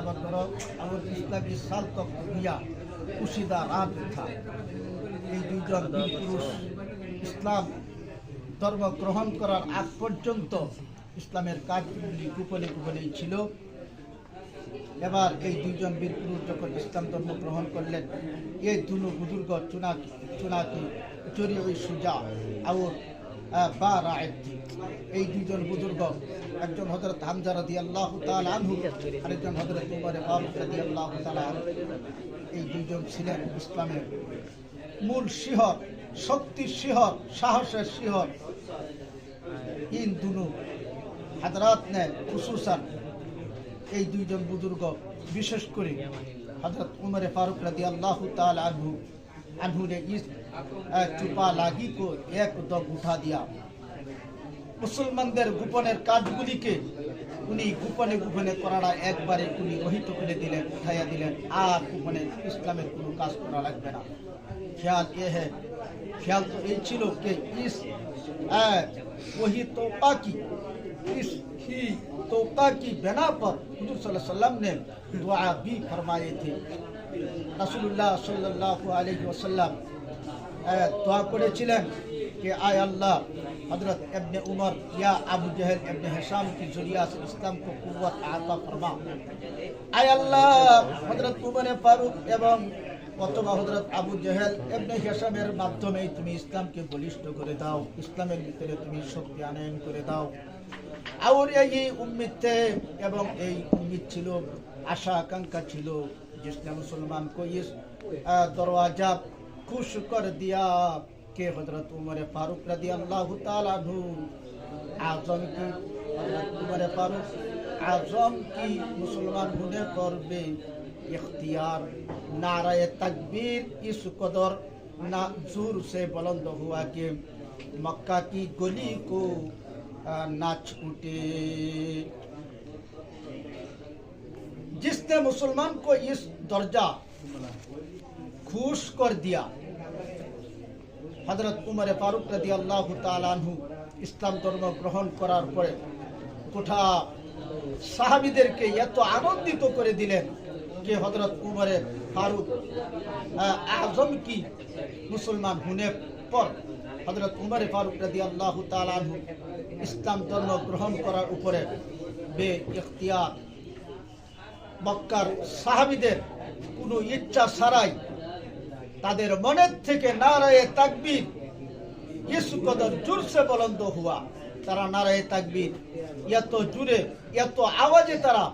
बराबर करो और इस्लामी साल तक दिया उशिदा रात था এই দুইজন পুরুষ ইসলাম ধর্ম গ্রহণ করার আগ পর্যন্ত ইসলামের কাজগুলি গোপনে গোপনেই ছিল। এবার এই দুইজন বীর পুরুষ যখন ইসলাম ধর্ম গ্রহণ করলেন, এই দুনো বুজুর্গ চুনাকি জরিয়ে সুজা আর বা রায়তি, এই দুইজন বুজুর্গ, একজন হযরত হামজা রাদিয়াল্লাহু তাআলা আনহু, আরেকজন হযরত উমর ফারুক রাদিয়াল্লাহু তাআলা আনহু। এই দুইজন ছিলেন ইসলামের মূল শিহর, শক্তির শিহর, সাহসের শিহর। ইন দুনো হাজরাত নে খুসুসান এই দুইজন বুজুর্গ, বিশেষ করে হযরত উমর ফারুক রাদিয়াল্লাহু তাআলা আনহু ने इस चुपा लागी को एक दम उठा दिया। মুসলমানদের গোপনের কাজগুলিকে উনি গোপনে গোপনে করাটা একবারে উনি রহিত করে দিলেন, উঠাইয়া দিলেন। আর গোপনে ইসলামের কোনো কাজ করা লাগবে না। ख्याल तो ये ছিল कि इस वही तोपा की इस ही तोपा की बिना पर हुजूर सल्लल्लाहु अलैहि वसल्लम ने दुआ भी फरमाए थे। रसूलुल्लाह सल्लल्लाहु अलैहि वसल्लम दुआ করেছিলেন कि आय अल्लाह हजरत इब्न उमर या अबू जहल इब्न हिशाम की ज़रिया से इस्लाम को कुव्वत अता फरमा। आय अल्लाह हजरत उमर फारूक एवं অথবা হযরত আবু জেহেল ইবনে হিশামের মাধ্যমে তুমি ইসলামকে বলিষ্ঠ করে দাও, ইসলামের ভিতরে তুমি শক্তি আনয়ন করে দাও। আর এই উম্মতে এবং এই উম্মত ছিল, আশা আকাঙ্ক্ষা ছিল, जिसने मुसलमान को इस दरवाजा खुश कर दिया कि हजरत उमर फारूक रदियल्लाहु ताला अन्हु आजम की, हजरत उमर फारूक आजम की मुसलमान होने पर भी इख्तियार नाराए तकबीर इस कदर जोर से बुलंद हुआ कि मक्का की गली को नाच उठे। जिसने मुसलमान को इस दर्जा खुश कर दिया, हजरत उमर फारूक रदियल्लाहु ताला अन्हु इस्लाम धर्म ग्रहण करार परे गोटा साहाबीदेरके एत आनंदित करे दिलेन कि हजरत उमर फारूक आजम की मुसलमान होने पर हजरत उमर फारूक रदियल्लाहु ताला अन्हु इस्लाम धर्म ग्रहण करार उपरे बे इख्तियार मक्कार साहाबीदेर कोनो इच्छा छाड़ाई तादेर मनेर थेके नाराए ताकबीर इस कदर जोर से बुलंद हुआ। तारा नाराए ताकबीर एत जोरे एत आवाजे तारा